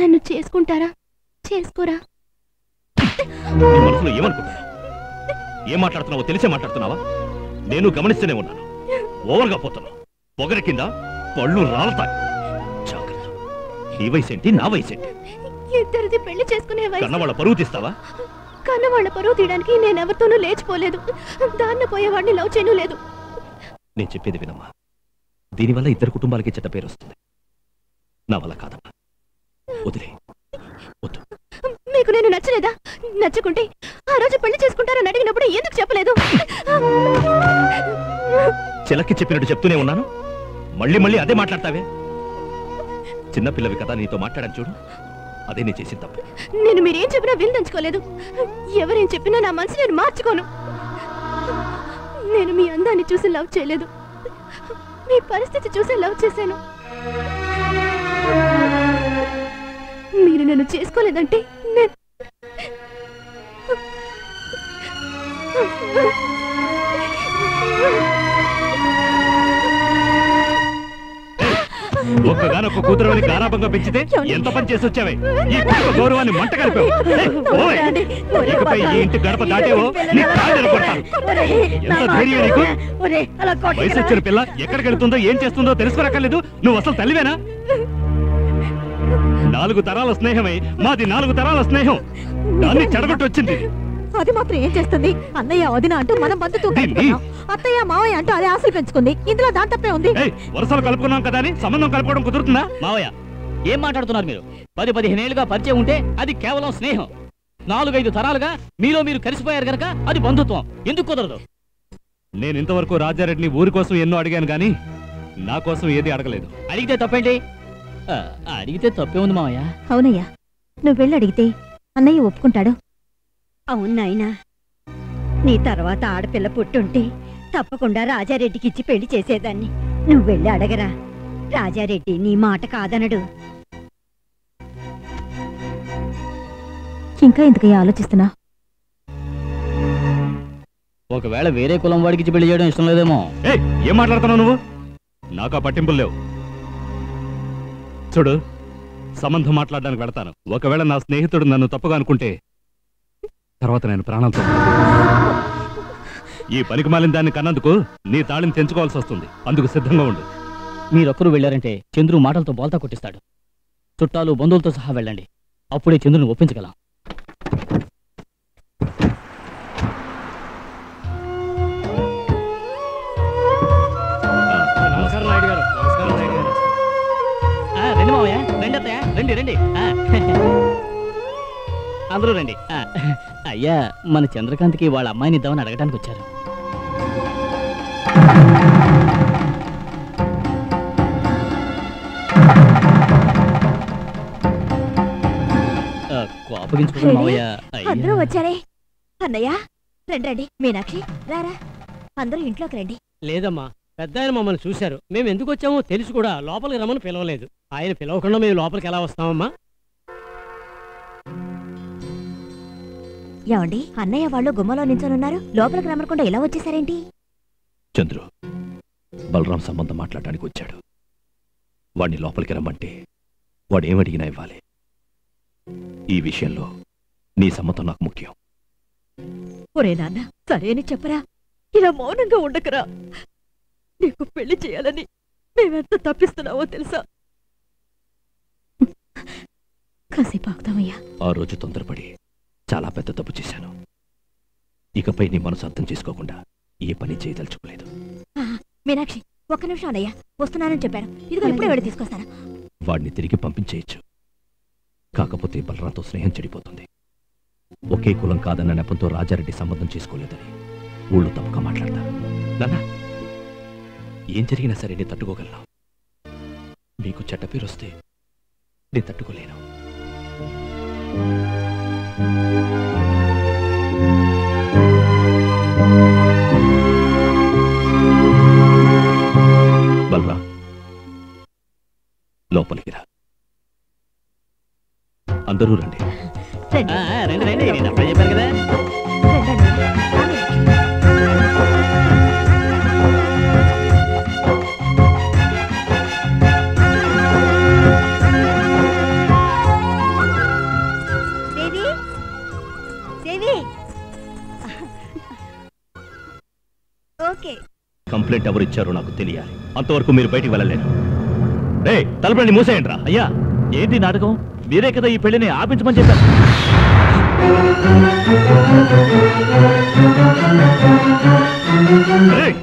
నన్ను చేసుకుంటారా చేసుకోరా? నీ మనసులో ఏమనుకుంటున్నావు? ఏం మాట్లాడుతున్నావో తెలిసే మాట్లాడుతున్నావా? నేను గమనిస్తూనే ఉన్నాను. ఓవర్గా పోతున్నావు. పొగరి కింద పళ్ళు రాలతాయి. జాగ్రత్త. నీ వయసేంటి, నా వయసేంటి? ఇద్దరిది పెళ్లి చేసుకునే వయసు. కన్నవాళ్ళ పరువు తీస్తావా? కన్నవాళ్ళ పరువు తీయడానికి నేనెవరితోనూ లేచిపోలేదు. దారిన పోయేవాడిని లవ్ చేయను లేదు. నేను చెప్పేది వినమ్మా. దీనివల్ల ఇద్దరు కుటుంబాలకి చెడ్డ పేరు వస్తుంది. నా వల్ల కాదమ్మా. వదిలే. వద్దు. మీకు నేను నచ్చలేదా? నచ్చకుంటే ఆ రోజు పెళ్లి చేసుకుంటారని అడిగినప్పుడు ఎందుకు చెప్పలేదు? చిలక్కి చెప్పినట్టు చెప్తూనే ఉన్నాను. మళ్ళీ మళ్ళీ అదే మాట్లాడతావే. చిన్నపిల్లవి కదా, నీతో మాట్లాడాను చూడు. అదే నేను చేసిన తప్పు. నేను మీరేం చెప్పినా విందంచుకోలేదు. ఎవరేం చెప్పినా నా మనసు నేను మార్చుకోను. నేను మీ అందాన్ని చూసి లవ్ చేయలేదు, మీ పరిస్థితి చూసి లవ్ చేశాను. మీరు నన్ను చేసుకోలేదంటే ఒక్కగానొక్క కూతురుని గారాబంగా పెంచితే ఎంత పని చేసి వచ్చావే. ఈ కుటుంబ గౌరవాన్ని మంట కలిపావు. ఇకపై ఈ ఇంటి గడప దాటేవో నీ కాళ్ళు నిలబడతాను. ఎంత ధైర్యం నీకు? వయసు వచ్చిన పిల్ల ఎక్కడికి వెళ్తుందో ఏం చేస్తుందో తెలుసుకోరక్కర్లేదు. నువ్వు అసలు తల్లివేనా? 4 తరాల స్నేహమై మాది 4 తరాల స్నేహం. దాన్ని చెడగొట్టి వచ్చింది. అది మాత్రం ఏం చేస్తుంది? అన్నయ్య వదిన అంటూ మనం బంధుతో అత్తయ్య మావయ్య అంటూ అదే ఆశలు పెంచుకుంది. ఇందులో దాని తప్పే ఉంది. వరుసలు కలుపుకున్నాం కదా అని సంబంధం కలుపుకోవడం కుదురుతుందా? మావయ్య, ఏం మాట్లాడుతున్నారు మీరు? 10-15 ఏళ్లుగా పరిచయం ఉంటే అది కేవలం స్నేహం. 4-5 తరాలుగా మీలో మీరు కలిసిపోయారు గనక అది బంధుత్వం. ఎందుకు కుదరదు? నేను ఇంతవరకు రాజారెడ్డిని ఊరి కోసం ఎన్నో అడిగాను గాని నా కోసం ఏది అడగలేదు. అడిగితే తప్పేంటి? అడిగితే తప్పే ఉంది మావయ్య. అవునయ్యా, నువ్వు వెళ్ళి అడిగితే అన్నయ్య ఒప్పుకుంటాడు. అవును నాయనా, నీ తర్వాత ఆడపిల్ల పుట్టుంటే తప్పకుండా రాజారెడ్డికి ఇచ్చి పెళ్లి చేసేదాన్ని. నువ్వు వెళ్ళి అడగరా. రాజారెడ్డి నీ మాట కాదనడు. ఇంకా ఎందుకయ్యా ఆలోచిస్తున్నా? ఒకవేళ వేరే కులం వాడికి ఇచ్చి పెళ్లి చేయడం ఇష్టం లేదేమో. ఏం మాట్లాడుతున్నావు నువ్వు? నాకా పట్టింపులు లేవు. చూడు, సంబంధం మాట్లాడడానికి వెళతాను. ఒకవేళ నా స్నేహితుడు నన్ను తప్పుగా అనుకుంటే తర్వాత నేను ప్రాణాలతో ఈ పనికి మాలిన దాన్ని కన్నందుకు నీ తాళిని తెంచుకోవాల్సి వస్తుంది. అందుకు సిద్ధంగా ఉండు. మీరొక్కరు వెళ్ళారంటే చంద్రు మాటలతో బోల్తా కొట్టిస్తాడు. చుట్టాలు బంధువులతో సహా వెళ్ళండి. అప్పుడే చంద్రుని ఒప్పించగలం. రండి మావయ్య, రండి అత్తయ్య, రండి రండి. అందరూ రండి. అయ్యా, మన చంద్రకాంత్కి వాళ్ళ అమ్మాయిని ఇద్దామని అడగటానికి వచ్చారు. కోపగించుకోండి మావయ్య. అందరూ వచ్చారే. అన్నయ్య రండి. మీనాక్షి రారా, అందరూ ఇంట్లోకి రండి. లేదమ్మా, పెద్ద ఆయన మమ్మల్ని చూశారు. మేము ఎందుకు వచ్చామో తెలిసి కూడా లోపలికి రమ్మని పిలవలేదు. ఆయన పిలవకుండా మేము లోపలికి ఎలా వస్తామమ్మా? ఏమండి, అన్నయ్య వాళ్ళు గుమ్మలో నించొనున్నారు, లోపలికి రమ్మకుండా ఎలా వచ్చేసారేంటి? చంద్రు, బలరాం సంబంధం మాట్లాడడానికి వచ్చాడు. వాడిని లోపలికి రమ్మంటే వాడు ఏమడిగినా ఇవ్వాలి. ఈ విషయంలో నీ సమ్మతం నాకు ముఖ్యం. ఒరే నాన్న, సరేని చెప్పరా. ఇలా మౌనంగా ఉండకరా. నీకు పెళ్లి చేయాలని మేమెంత తప్పిస్తున్నావో తెలుసా? కాసేపు ఆగుతామయ్యా. ఆ రోజు తొందరపడి చాలా పెద్ద తప్పు చేశాను. ఇకపై నీ మనసు అర్థం చేసుకోకుండా ఏ పని చేయదలుచుకోలేదు. మీనాక్షి, ఒక్క నిమిషం అన్నయ్య, వస్తున్నానని చెప్పారు. ఇదిగో ఇప్పుడే వెళ్ళి తీసుకొస్తాను. వాడిని తిరిగి పంపించేయచ్చు. కాకపోతే బలరాంతో స్నేహం చెడిపోతుంది. ఒకే కులం కాదన్న నెపంతో రాజారెడ్డి సంబంధం చేసుకోలేదని ఊళ్ళో తప్పుగా మాట్లాడతారు. నాన్న, ఏం జరిగినా సరే నేను తట్టుకోగలను. మీకు చెడ్డ పేరు వస్తే నేను తట్టుకోలేను. బలరాం, లోపలికి రా. అందరూ రండి. రండి రండి, నేను అప్పుడే చెప్పాను కదా. కంప్లైంట్ ఎవరు ఇచ్చారో నాకు తెలియాలి. అంతవరకు మీరు బయటికి వెళ్ళలేరు. రే తలుపులని మూసేయండి రా. అయ్యా ఏంటి నాటకం? మీరే కదా ఈ పెళ్లిని ఆపించమని చెప్పారు. రేయ్